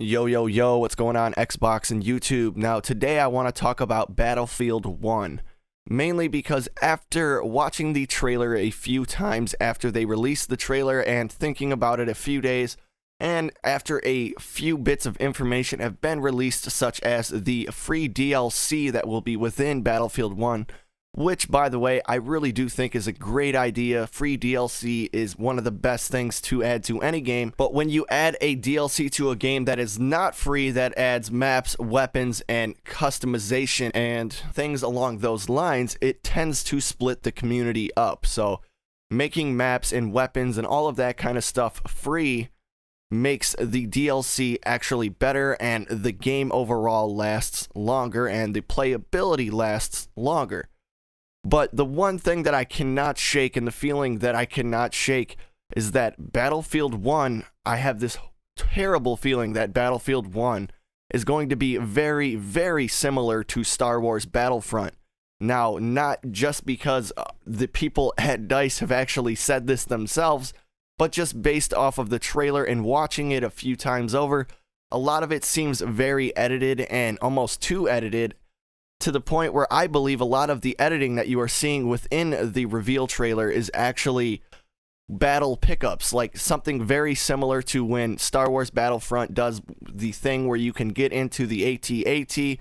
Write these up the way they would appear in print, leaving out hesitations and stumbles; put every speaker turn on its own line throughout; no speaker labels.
Yo, yo, yo, what's going on Xbox and YouTube? Now, today I want to talk about Battlefield 1. Mainly because after watching the trailer a few times after they released the trailer and thinking about it a few days, and after a few bits of information have been released such as the free DLC that will be within Battlefield 1, which, by the way, I really do think is a great idea. Free DLC is one of the best things to add to any game, but when you add a DLC to a game that is not free, that adds maps, weapons, and customization and things along those lines, it tends to split the community up. So making maps and weapons and all of that kind of stuff free makes the DLC actually better, and the game overall lasts longer, and the playability lasts longer. But the one thing that I cannot shake, and the feeling that I cannot shake, is that Battlefield 1, I have this terrible feeling that Battlefield 1 is going to be very, very similar to Star Wars Battlefront. Now, not just because the people at DICE have actually said this themselves, but just based off of the trailer and watching it a few times over, a lot of it seems very edited and almost too edited, to the point where I believe a lot of the editing that you are seeing within the reveal trailer is actually battle pickups, like something very similar to when Star Wars Battlefront does the thing where you can get into the AT-AT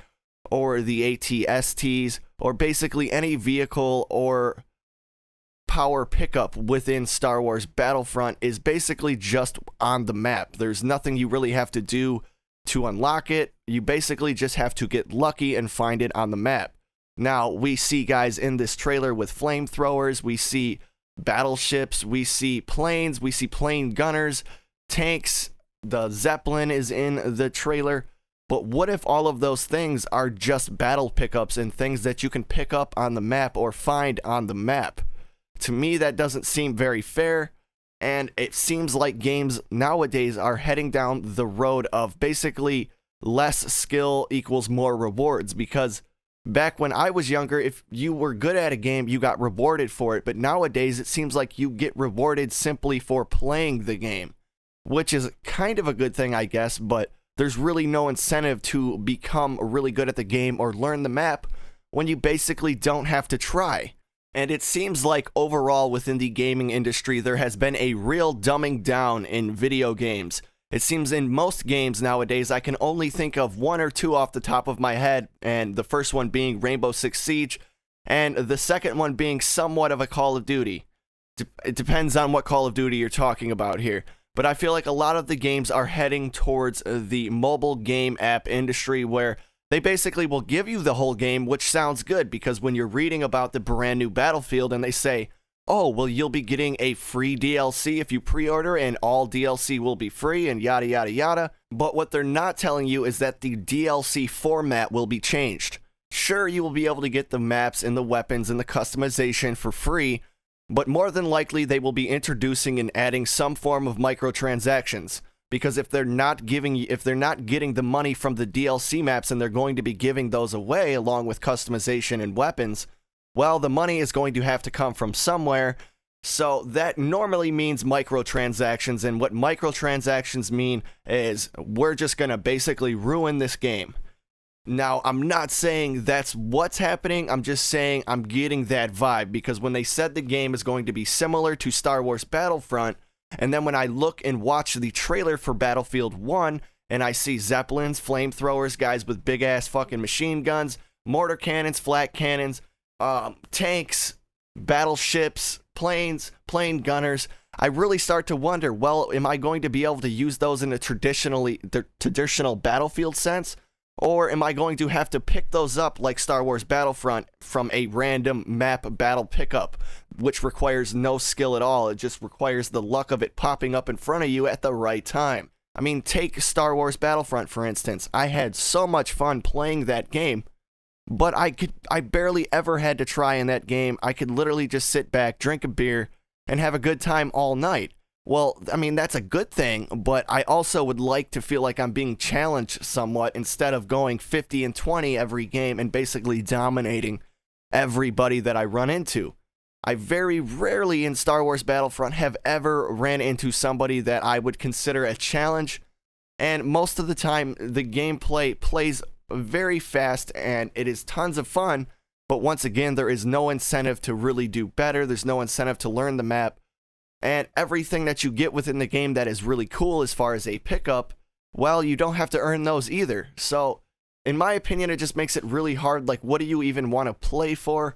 or the AT-STs, or basically any vehicle or power pickup within Star Wars Battlefront is basically just on the map. There's nothing you really have to do to unlock it. You basically just have to get lucky and find it on the map. Now, we see guys in this trailer with flamethrowers, we see battleships, we see planes, we see plane gunners, tanks, the Zeppelin is in the trailer. But what if all of those things are just battle pickups and things that you can pick up on the map or find on the map? To me, that doesn't seem very fair. And it seems like games nowadays are heading down the road of basically less skill equals more rewards. Because back when I was younger, if you were good at a game, you got rewarded for it. But nowadays, it seems like you get rewarded simply for playing the game, which is kind of a good thing, I guess. But there's really no incentive to become really good at the game or learn the map when you basically don't have to try. And it seems like overall within the gaming industry, there has been a real dumbing down in video games. It seems in most games nowadays, I can only think of one or two off the top of my head, and the first one being Rainbow Six Siege, and the second one being somewhat of a Call of Duty. It depends on what Call of Duty you're talking about here. But I feel like a lot of the games are heading towards the mobile game app industry, where they basically will give you the whole game, which sounds good, because when you're reading about the brand new Battlefield and they say, oh, well, you'll be getting a free DLC if you pre-order, and all DLC will be free, and yada, yada, yada. But what they're not telling you is that the DLC format will be changed. Sure, you will be able to get the maps and the weapons and the customization for free, but more than likely they will be introducing and adding some form of microtransactions. Because if they're not getting the money from the DLC maps and they're going to be giving those away along with customization and weapons, well, the money is going to have to come from somewhere. So that normally means microtransactions, and what microtransactions mean is we're just going to basically ruin this game. Now, I'm not saying that's what's happening, I'm just saying I'm getting that vibe, because when they said the game is going to be similar to Star Wars Battlefront, and then when I look and watch the trailer for Battlefield 1, and I see Zeppelins, flamethrowers, guys with big-ass fucking machine guns, mortar cannons, flat cannons, tanks, battleships, planes, plane gunners, I really start to wonder, well, am I going to be able to use those in a traditional Battlefield sense? Or am I going to have to pick those up like Star Wars Battlefront from a random map battle pickup, which requires no skill at all? It just requires the luck of it popping up in front of you at the right time. I mean, take Star Wars Battlefront, for instance. I had so much fun playing that game, but I barely ever had to try in that game. I could literally just sit back, drink a beer, and have a good time all night. Well, I mean, that's a good thing, but I also would like to feel like I'm being challenged somewhat instead of going 50-20 every game and basically dominating everybody that I run into. I very rarely in Star Wars Battlefront have ever ran into somebody that I would consider a challenge, And most of the time, the gameplay plays very fast and it is tons of fun. But once again, there is no incentive to really do better. There's no incentive to learn the map. And everything that you get within the game that is really cool as far as a pickup, well, you don't have to earn those either. So, in my opinion, it just makes it really hard. Like, what do you even want to play for?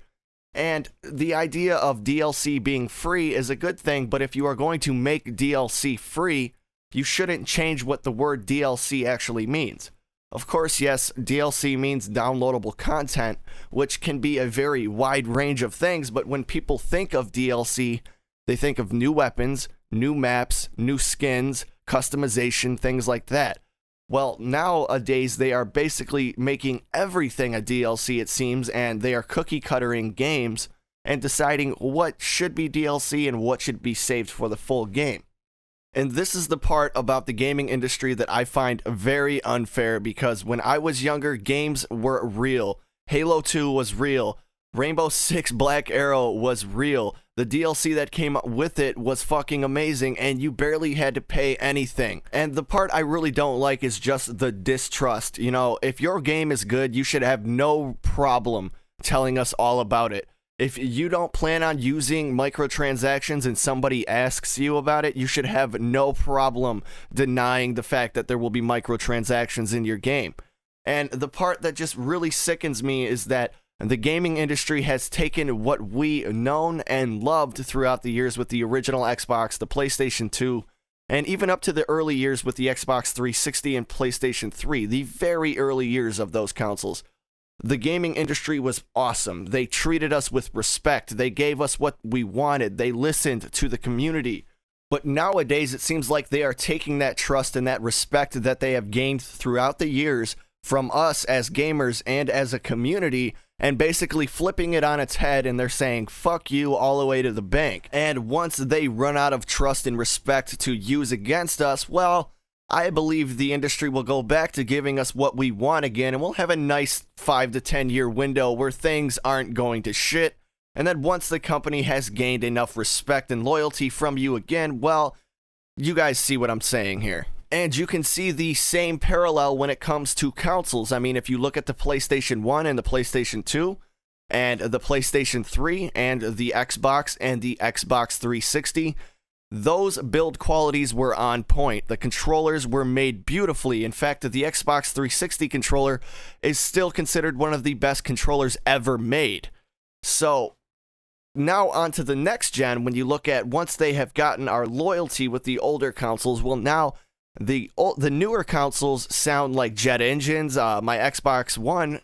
And the idea of DLC being free is a good thing, but if you are going to make DLC free, you shouldn't change what the word DLC actually means. Of course, yes, DLC means downloadable content, which can be a very wide range of things, but when people think of DLC, they think of new weapons, new maps, new skins, customization, things like that. Well, nowadays they are basically making everything a DLC, it seems, and they are cookie-cuttering games and deciding what should be DLC and what should be saved for the full game. And this is the part about the gaming industry that I find very unfair, because when I was younger, games were real. Halo 2 was real. Rainbow Six Black Arrow was real. The DLC that came with it was fucking amazing, and you barely had to pay anything. And the part I really don't like is just the distrust. You know, if your game is good, you should have no problem telling us all about it. If you don't plan on using microtransactions and somebody asks you about it, you should have no problem denying the fact that there will be microtransactions in your game. And the part that just really sickens me is that the gaming industry has taken what we known and loved throughout the years with the original Xbox, the PlayStation 2, and even up to the early years with the Xbox 360 and PlayStation 3, the very early years of those consoles. The gaming industry was awesome. They treated us with respect. They gave us what we wanted. They listened to the community. But nowadays, it seems like they are taking that trust and that respect that they have gained throughout the years from us as gamers and as a community, and basically flipping it on its head, and they're saying, fuck you all the way to the bank. And once they run out of trust and respect to use against us, well, I believe the industry will go back to giving us what we want again, and we'll have a nice 5 to 10 year window where things aren't going to shit. And then once the company has gained enough respect and loyalty from you again, well, you guys see what I'm saying here. And you can see the same parallel when it comes to consoles. I mean, if you look at the PlayStation 1 and the PlayStation 2, and the PlayStation 3, and the Xbox, and the Xbox 360, those build qualities were on point. The controllers were made beautifully. In fact, the Xbox 360 controller is still considered one of the best controllers ever made. So, now on to the next gen. When you look at once they have gotten our loyalty with the older consoles, well, now the newer consoles sound like jet engines. My Xbox One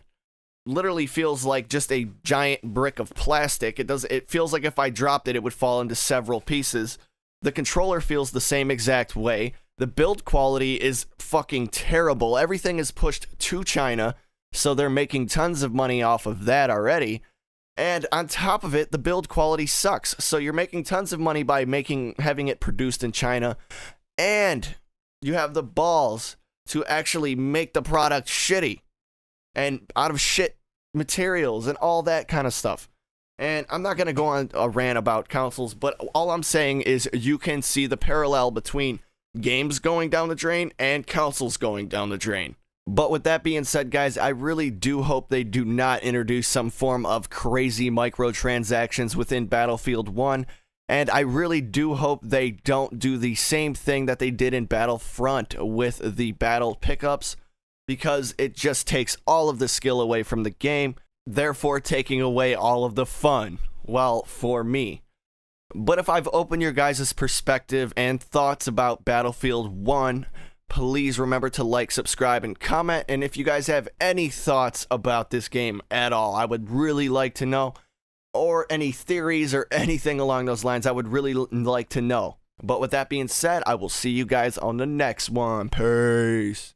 literally feels like just a giant brick of plastic. It feels like if I dropped it, it would fall into several pieces. The controller feels the same exact way. The build quality is fucking terrible. Everything is pushed to China, so they're making tons of money off of that already. And on top of it, the build quality sucks. So you're making tons of money by having it produced in China, and you have the balls to actually make the product shitty and out of shit materials and all that kind of stuff. And I'm not going to go on a rant about consoles, but all I'm saying is you can see the parallel between games going down the drain and consoles going down the drain. But with that being said, guys, I really do hope they do not introduce some form of crazy microtransactions within Battlefield 1. And I really do hope they don't do the same thing that they did in Battlefront with the battle pickups, because it just takes all of the skill away from the game, therefore taking away all of the fun. Well, for me. But if I've opened your guys' perspective and thoughts about Battlefield 1, please remember to like, subscribe, and comment. And if you guys have any thoughts about this game at all, I would really like to know. Or any theories or anything along those lines, I would really like to know. But with that being said, I will see you guys on the next one. Peace.